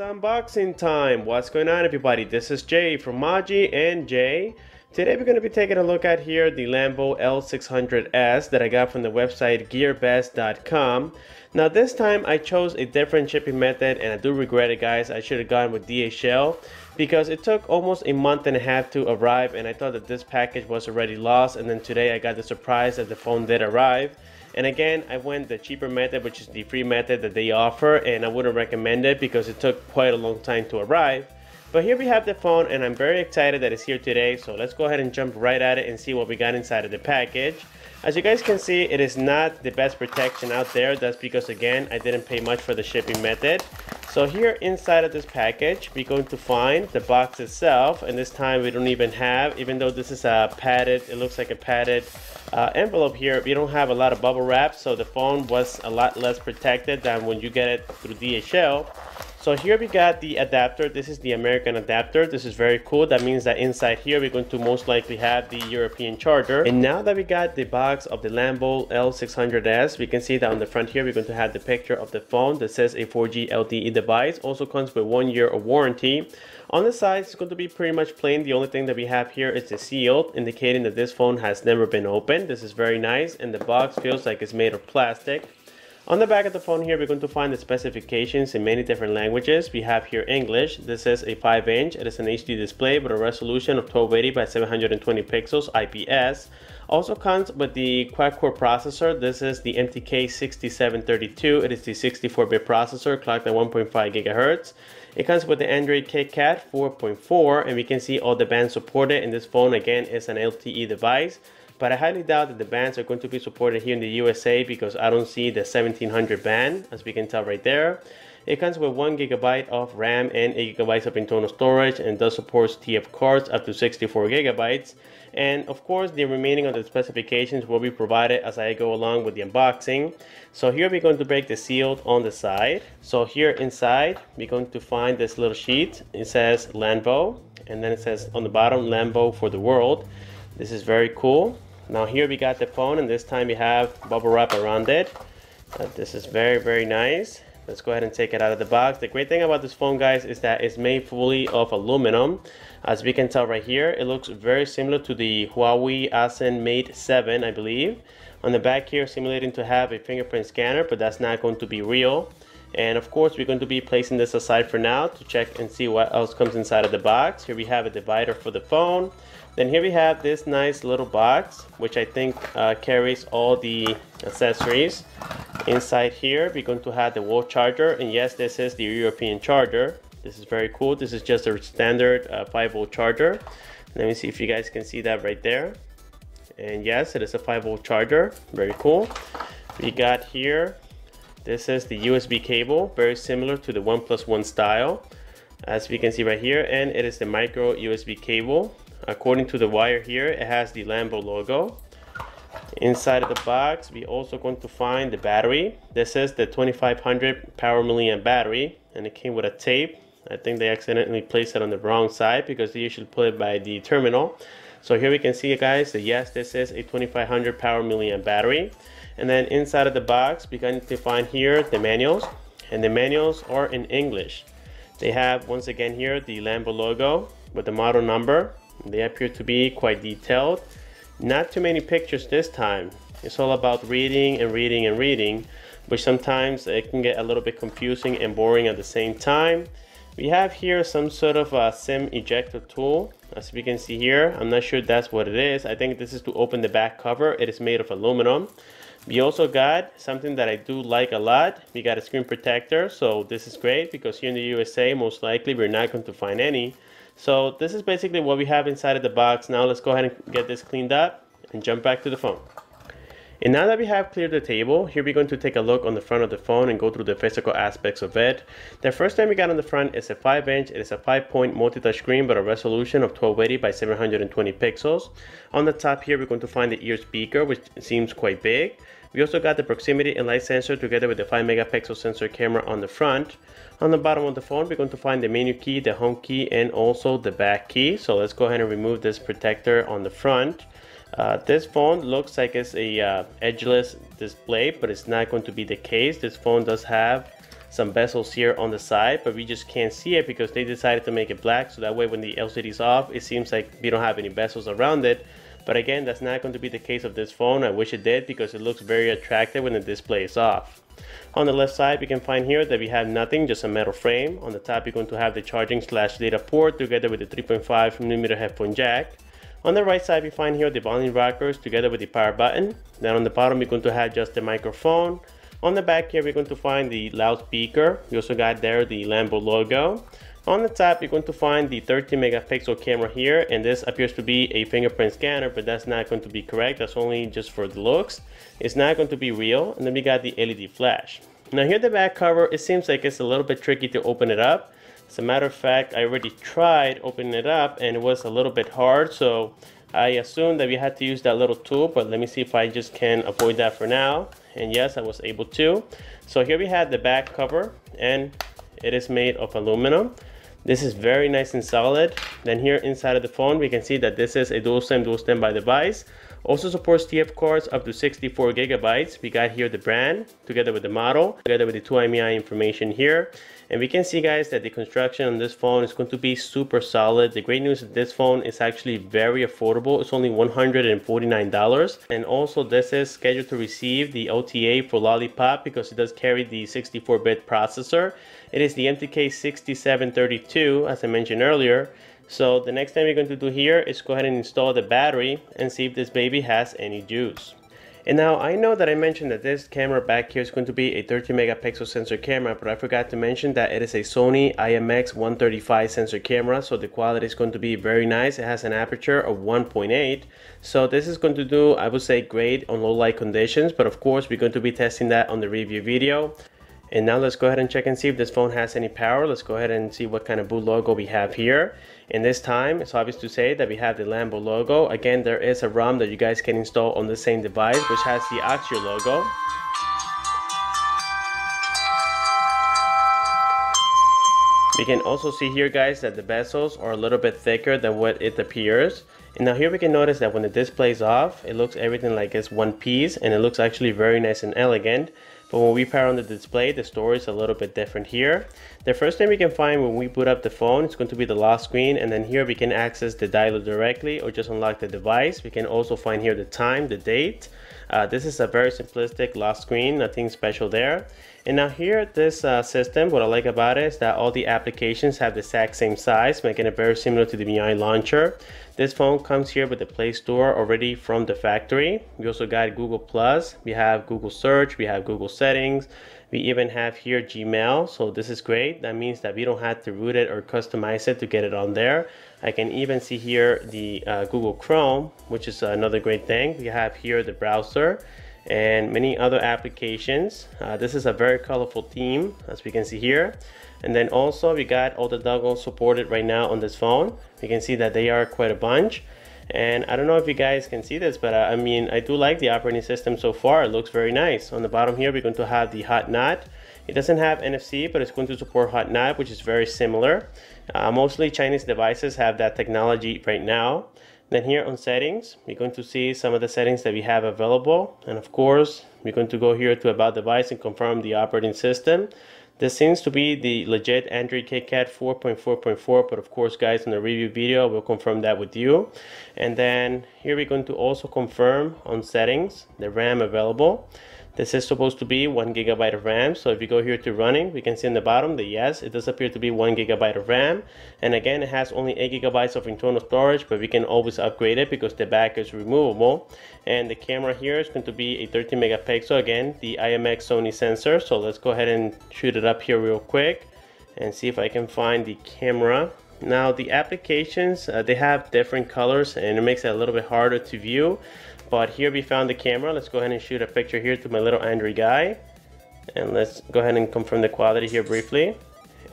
Unboxing time. What's going on, everybody? This is Jay from Maji and Jay. Today we're going to be taking a look at here the Landvo L600S that I got from the website gearbest.com. Now this time I chose a different shipping method and I do regret it, guys. I should have gone with DHL because it took almost a month and a half to arrive, and I thought that this package was already lost, and then today I got the surprise that the phone did arrive. And again, I went the cheaper method, which is the free method that they offer, and I wouldn't recommend it because it took quite a long time to arrive. But here we have the phone, and I'm very excited that it's here today. So let's go ahead and jump right at it and see what we got inside of the package. As you guys can see, it is not the best protection out there. That's because, again, I didn't pay much for the shipping method. So here inside of this package, we're going to find the box itself, and this time we don't even have, even though this is a padded, it looks like a padded envelope here, we don't have a lot of bubble wrap, so the phone was a lot less protected than when you get it through DHL. So here we got the adapter. This is the American adapter. This is very cool. That means that inside here we're going to most likely have the European charger. And now that we got the box of the Landvo L600S, we can see that on the front here we're going to have the picture of the phone that says a 4G LTE device. Also comes with 1 year of warranty. On the sides, it's going to be pretty much plain. The only thing that we have here is the seal, indicating that this phone has never been opened. This is very nice, and the box feels like it's made of plastic. On the back of the phone here, we're going to find the specifications in many different languages. We have here English. This is a 5-inch. It is an HD display with a resolution of 1280 by 720 pixels IPS. Also comes with the Quadcore processor. This is the MTK6732. It is the 64-bit processor clocked at 1.5 gigahertz. It comes with the Android Kitkat 4.4, and we can see all the bands supported. And this phone, again, is an LTE device. But I highly doubt that the bands are going to be supported here in the USA because I don't see the 1700 band, as we can tell right there. It comes with 1 GB of RAM and 8 GB of internal storage, and does support TF cards up to 64 GB. And of course, the remaining of the specifications will be provided as I go along with the unboxing. So here we're going to break the seal on the side. So here inside, we're going to find this little sheet. It says Landvo, and then it says on the bottom, Landvo for the world. This is very cool. Now here we got the phone, and this time we have bubble wrap around it. This is very nice. Let's go ahead and take it out of the box. The great thing about this phone, guys, is that it's made fully of aluminum. As we can tell right here, it looks very similar to the Huawei Ascend Mate 7, I believe. On the back here, simulating to have a fingerprint scanner, but that's not going to be real. And of course, we're going to be placing this aside for now to check and see what else comes inside of the box. Here we have a divider for the phone. Then here we have this nice little box, which I think carries all the accessories. Inside here, we're going to have the wall charger, and yes, this is the European charger. This is very cool. This is just a standard 5-volt charger. Let me see if you guys can see that right there. And yes, it is a 5-volt charger. Very cool. We got here, this is the USB cable, very similar to the 1+1 style, as we can see right here, and it is the micro USB cable. According to the wire here, it has the Landvo logo. Inside of the box, we also going to find the battery. This is the 2500 power milliamp battery, and it came with a tape. I think they accidentally placed it on the wrong side because they usually put it by the terminal. So here we can see, guys, that yes, this is a 2500 power milliamp battery. And then inside of the box, we're going to find here the manuals, and the manuals are in English. They have, once again here, the Landvo logo with the model number. They appear to be quite detailed. Not too many pictures this time. It's all about reading and reading and reading, which sometimes it can get a little bit confusing and boring at the same time. We have here some sort of a SIM ejector tool, as we can see here. I'm not sure that's what it is. I think this is to open the back cover. It is made of aluminum. We also got something that I do like a lot. We got a screen protector, so this is great because here in the USA, most likely we're not going to find any. So this is basically what we have inside of the box. Now let's go ahead and get this cleaned up and jump back to the phone. And now that we have cleared the table, here we're going to take a look on the front of the phone and go through the physical aspects of it. The first thing we got on the front is a 5-inch. It is a 5-point multi-touch screen with a resolution of 1280 by 720 pixels. On the top here, we're going to find the ear speaker, which seems quite big. We also got the proximity and light sensor together with the 5-megapixel sensor camera on the front. On the bottom of the phone, we're going to find the menu key, the home key, and also the back key. So let's go ahead and remove this protector on the front. This phone looks like it's a edgeless display, but it's not going to be the case. This phone does have some bezels here on the side, but we just can't see it because they decided to make it black, so that way when the LCD is off, it seems like we don't have any bezels around it. But again, that's not going to be the case of this phone. I wish it did because it looks very attractive when the display is off. On the left side, we can find here that we have nothing, just a metal frame. On the top, you're going to have the charging/data port together with the 3.5mm headphone jack. On the right side, we find here the volume rockers together with the power button. Then on the bottom, we're going to have just the microphone. On the back here, we're going to find the loudspeaker. We also got there the Landvo logo. On the top, you're going to find the 13 megapixel camera here, and this appears to be a fingerprint scanner, but that's not going to be correct. That's only just for the looks. It's not going to be real. And then we got the LED flash. Now here the back cover, it seems like it's a little bit tricky to open it up. As a matter of fact, I already tried opening it up and it was a little bit hard, so I assumed that we had to use that little tool, but let me see if I just can avoid that for now. And yes, I was able to. So here we have the back cover, and it is made of aluminum. This is very nice and solid. Then here inside of the phone, we can see that this is a dual SIM by device. Also supports TF cards up to 64 gigabytes. We got here the brand together with the model, together with the 2 IMEI information here. And we can see, guys, that the construction on this phone is going to be super solid. The great news is this phone is actually very affordable. It's only $149. And also this is scheduled to receive the LTE for Lollipop because it does carry the 64-bit processor. It is the MTK6732, as I mentioned earlier. So the next thing we're going to do here is go ahead and install the battery and see if this baby has any juice. And now I know that I mentioned that this camera back here is going to be a 13 megapixel sensor camera, but I forgot to mention that it is a Sony IMX135 sensor camera, so the quality is going to be very nice. It has an aperture of 1.8, so this is going to do, I would say, great on low light conditions, but of course we're going to be testing that on the review video. And now let's go ahead and check and see if this phone has any power. Let's go ahead and see what kind of boot logo we have here. And this time, it's obvious to say that we have the Landvo logo. Again, there is a ROM that you guys can install on the same device, which has the Axio logo. We can also see here, guys, that the bezels are a little bit thicker than what it appears. And now here we can notice that when the display is off, it looks everything like it's one piece, and it looks actually very nice and elegant. But when we power on the display, the story is a little bit different here. The first thing we can find when we boot up the phone is going to be the lock screen, and then here we can access the dialer directly or just unlock the device. We can also find here the time, the date. This is a very simplistic lock screen, nothing special there. And now here, this system, what I like about it is that all the applications have the exact same size, making it very similar to the MIUI launcher. This phone comes here with the Play Store already from the factory. We also got Google+, we have Google Search, we have Google Settings, we even have here Gmail, so this is great. That means that we don't have to root it or customize it to get it on there. I can even see here the Google Chrome, which is another great thing. We have here the browser and many other applications. This is a very colorful theme, as we can see here. And then also we got all the dongles supported right now on this phone. You can see that they are quite a bunch. And I don't know if you guys can see this, but I mean, I do like the operating system so far. It looks very nice. On the bottom here, we're going to have the HotKnot. It doesn't have NFC, but it's going to support HotKnot, which is very similar. Mostly Chinese devices have that technology right now. Then here on settings, we're going to see some of the settings that we have available. And of course, we're going to go here to About Device and confirm the operating system. This seems to be the legit Android Kitkat 4.4.4, but of course, guys, in the review video, we'll confirm that with you. And then here we're going to also confirm on settings, the RAM available. This is supposed to be 1 GB of RAM, so if you go here to running, we can see in the bottom that yes, it does appear to be 1 GB of RAM. And again, it has only 8 GB of internal storage, but we can always upgrade it because the back is removable. And the camera here is going to be a 13 megapixel, again, the IMX Sony sensor. So let's go ahead and shoot it up here real quick and see if I can find the camera. Now the applications, they have different colors and it makes it a little bit harder to view. But here we found the camera. Let's go ahead and shoot a picture here to my little Android guy. And let's go ahead and confirm the quality here briefly.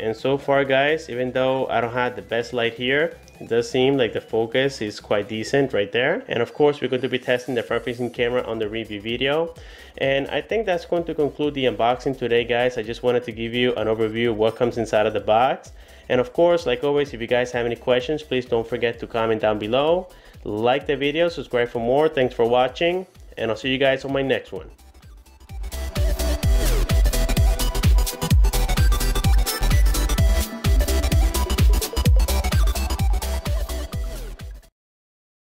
And so far, guys, even though I don't have the best light here, it does seem like the focus is quite decent right there. And of course, we're going to be testing the front-facing camera on the review video. And I think that's going to conclude the unboxing today, guys. I just wanted to give you an overview of what comes inside of the box. And of course, like always, if you guys have any questions, please don't forget to comment down below. Like the video, subscribe for more. Thanks for watching, and I'll see you guys on my next one.